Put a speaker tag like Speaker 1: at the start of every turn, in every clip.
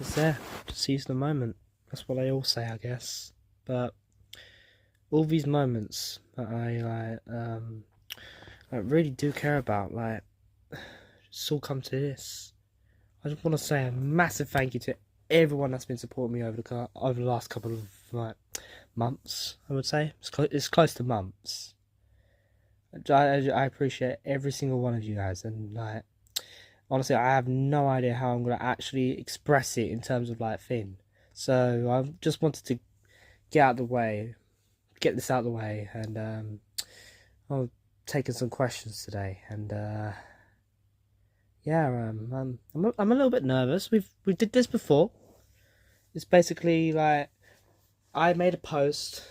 Speaker 1: It's there. Just seize the moment. That's what they all say, I guess. But all these moments that I really do care about, like, it's all come to this. I just want to say a massive thank you to everyone that's been supporting me over the last couple of months. I would say it's close to months. I appreciate every single one of you guys, and like honestly, I have no idea how I'm gonna actually express it in terms of like thing. So I just wanted to get this out of the way, and I'm taking some questions today, and yeah, I'm a little bit nervous. We did this before. It's basically like I made a post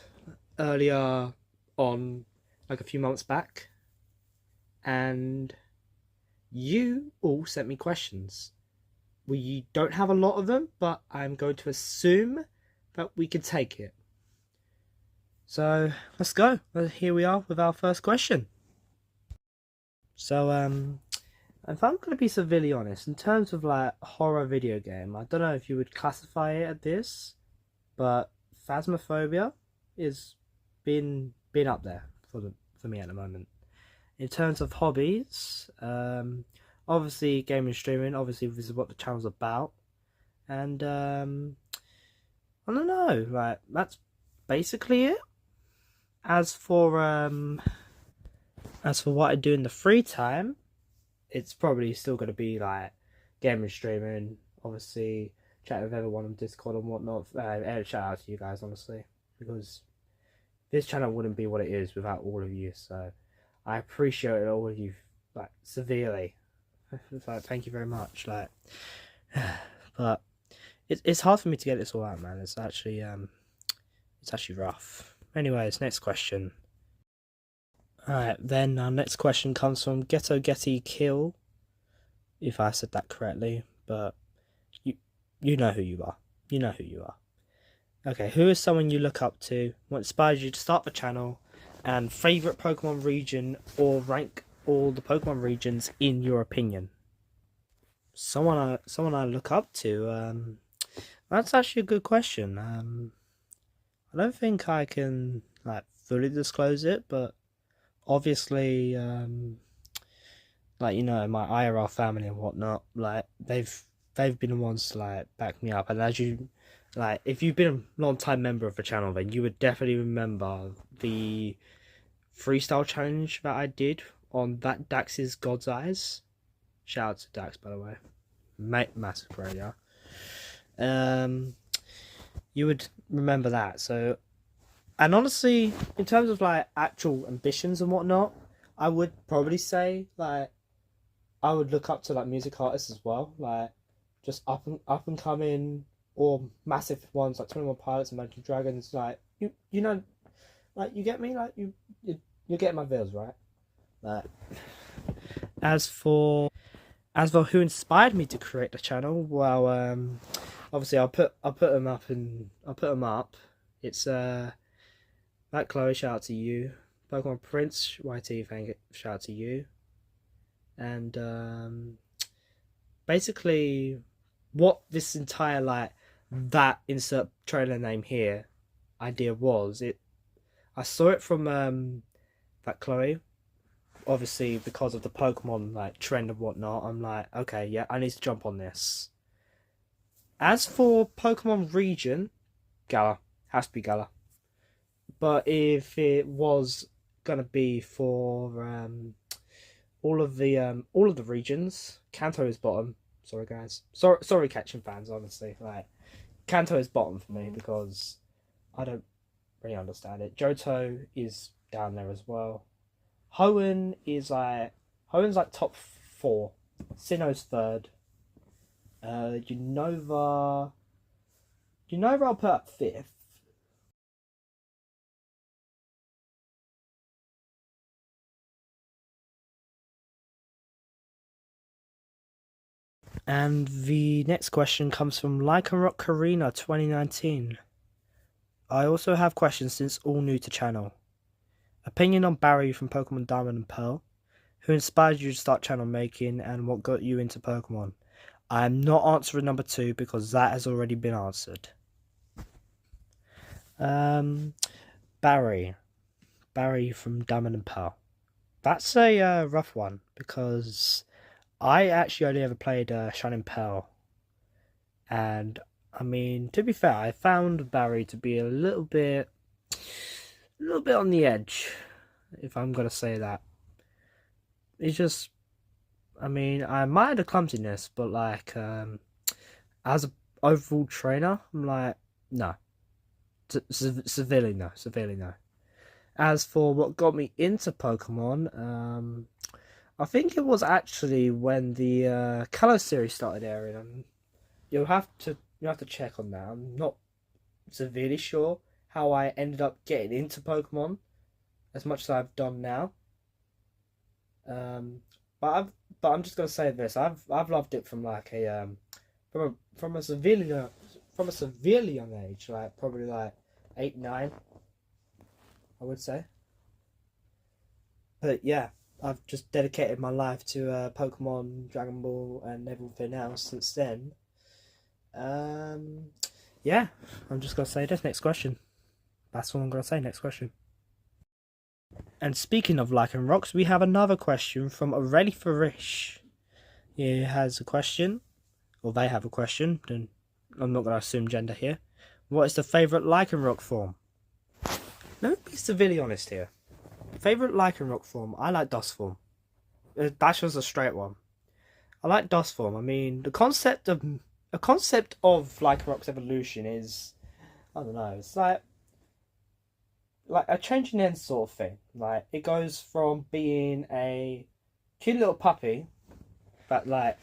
Speaker 1: earlier on, like a few months back, and you all sent me questions. We don't have a lot of them, but I'm going to assume that we can take it. So let's go. Here we are with our first question. So if I'm going to be severely honest, in terms of like horror video game, I don't know if you would classify it as this, but Phasmophobia is been up there for me at the moment. In terms of hobbies, obviously gaming and streaming, obviously this is what the channel's about, and I don't know, like that's basically it. As for what I do in the free time, it's probably still going to be like gaming and streaming, obviously chatting with everyone on Discord and whatnot. Shout out to you guys, honestly, because this channel wouldn't be what it is without all of you. So I appreciate all of you like severely. Like, thank you very much. Like, but it's hard for me to get this all out, man. It's actually rough. Anyways, next question. Alright, then our next question comes from Ghetto Getty Kill, if I said that correctly, but you know who you are. You know who you are. Okay, who is someone you look up to, what inspires you to start the channel, and favourite Pokemon region, or rank all the Pokemon regions in your opinion? Someone I look up to, that's actually a good question. I don't think I can like fully disclose it, but obviously, like you know, my IRL family and whatnot, like they've been the ones to like back me up. And as you like, if you've been a long time member of the channel, then you would definitely remember the freestyle challenge that I did on that Dax's God's Eyes. Shout out to Dax, by the way, massive prayer. You would remember that. So, and honestly, in terms of like actual ambitions and whatnot, I would probably say like I would look up to like music artists as well, like just up and coming or massive ones like 21 Pilots and Imagine Dragons. Like you know, like you get me, like you get my bills, right? Like as for who inspired me to create the channel, well, obviously I'll put them up and I'll put them up. It's that Chloe, shout out to you. Pokemon Prince YT, shout out to you. And basically, what this entire like that insert trailer name here idea was, I saw it from that Chloe. Obviously, because of the Pokemon like trend and whatnot, I'm like, okay, yeah, I need to jump on this. As for Pokemon region, Galar has to be Galar. But if it was gonna be for all of the regions, Kanto is bottom. Sorry guys, sorry catching fans. Honestly, like Kanto is bottom for me because I don't really understand it. Johto is down there as well. Hoenn is like top 4. Sinnoh's third. Unova I'll put up 5th. And the next question comes from Lycanrock Karina 2019. I also have questions since all new to channel. Opinion on Barry from Pokemon Diamond and Pearl. Who inspired you to start channel making and what got you into Pokemon? I'm not answering number 2 because that has already been answered. Um, Barry. Barry from Diamond and Pearl. That's a rough one because I actually only ever played Shining Pearl, and I mean, to be fair, I found Barry to be a little bit on the edge, if I'm gonna say that. It's just, I mean, I admire the clumsiness, but like, as a overall trainer, I'm like, no, severely no, severely no. As for what got me into Pokemon, I think it was actually when the Kalos series started airing, and you have to check on that. I'm not severely sure how I ended up getting into Pokemon as much as I've done now. Um, but I'm just gonna say this. I've loved it from like a from a severely young age, like probably like 8, 9, I would say. But yeah, I've just dedicated my life to Pokemon, Dragon Ball, and everything else since then. Um, yeah, I'm just gonna say this. Next question. That's all I'm gonna say. Next question. And speaking of Lycan Rocks, we have another question from Aurelie Farish. He has a question, or they have a question, then I'm not going to assume gender here. What is the favourite Lycan Rock form? Let me be severely honest here. Favourite Lycan Rock form, I like Dust form. That's just a straight one. I like Dust form. I mean, the concept of Lycan Rock's evolution is, I don't know, it's like a change in end sort of thing. Like it goes from being a cute little puppy that like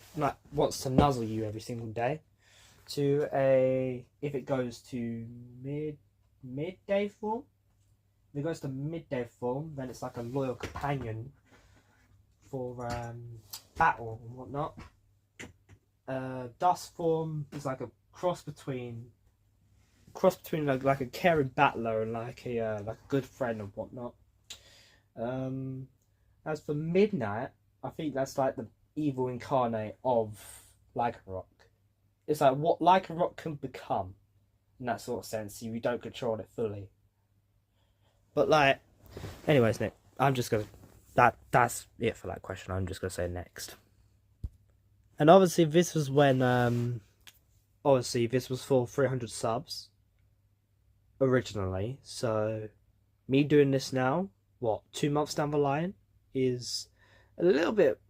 Speaker 1: wants to nuzzle you every single day to a, if it goes to midday form. If it goes to midday form, then it's like a loyal companion for battle and whatnot. Dust form is like a cross between like a caring battler and like a good friend and whatnot. Um, as for Midnight, I think that's like the evil incarnate of Lycanroc. It's like what Lycanroc can become in that sort of sense. You don't control it fully. But like, anyways, Nick, I'm just gonna that's it for that question. I'm just gonna say next. And obviously, this was when obviously this was for 300 subs originally. So me doing this now, what, 2 months down the line, is a little bit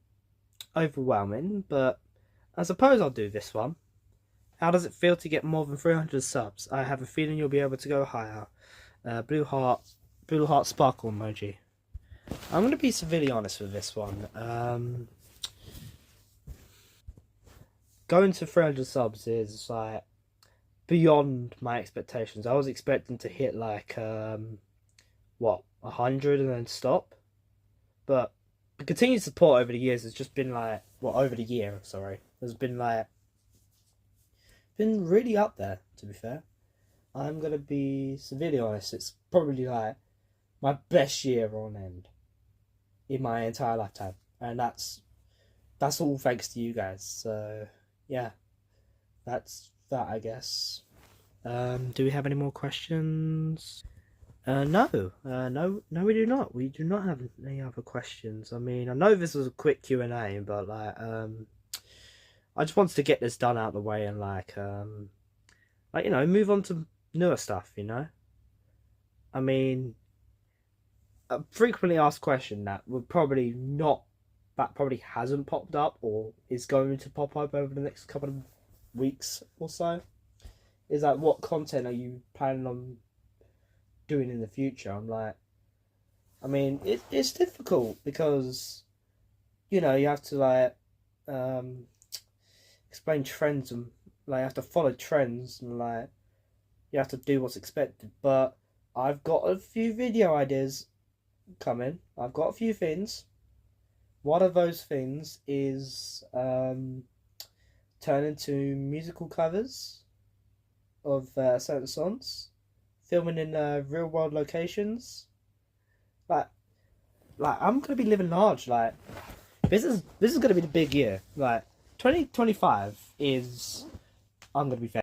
Speaker 1: overwhelming. But I suppose I'll do this one. How does it feel to get more than 300 subs? I have a feeling you'll be able to go higher. Blue heart sparkle emoji. I'm going to be severely honest with this one. Going to 300 subs is like beyond my expectations. I was expecting to hit like 100 and then stop, but the continued support over the years has just been like, well, over the year, sorry, has been like been really up there. To be fair, I'm gonna be severely honest. It's probably like my best year on end in my entire lifetime, and that's all thanks to you guys. So yeah, that's that, I guess. Do we have any more questions? No, we do not. We do not have any other questions. I mean, I know this was a quick Q&A, but like, I just wanted to get this done out of the way and like move on to newer stuff. I mean, a frequently asked question that probably hasn't popped up or is going to pop up over the next couple of weeks or so is like, what content are you planning on doing in the future? I'm like, I mean, it's difficult because you have to like explain trends and like you have to follow trends and like you have to do what's expected. But I've got a few video ideas coming. I've got a few things. One of those things is turn into musical covers of certain songs, filming in real world locations. Like, I'm gonna be living large. Like, this is gonna be the big year. Like, 2025 is, I'm gonna be fair.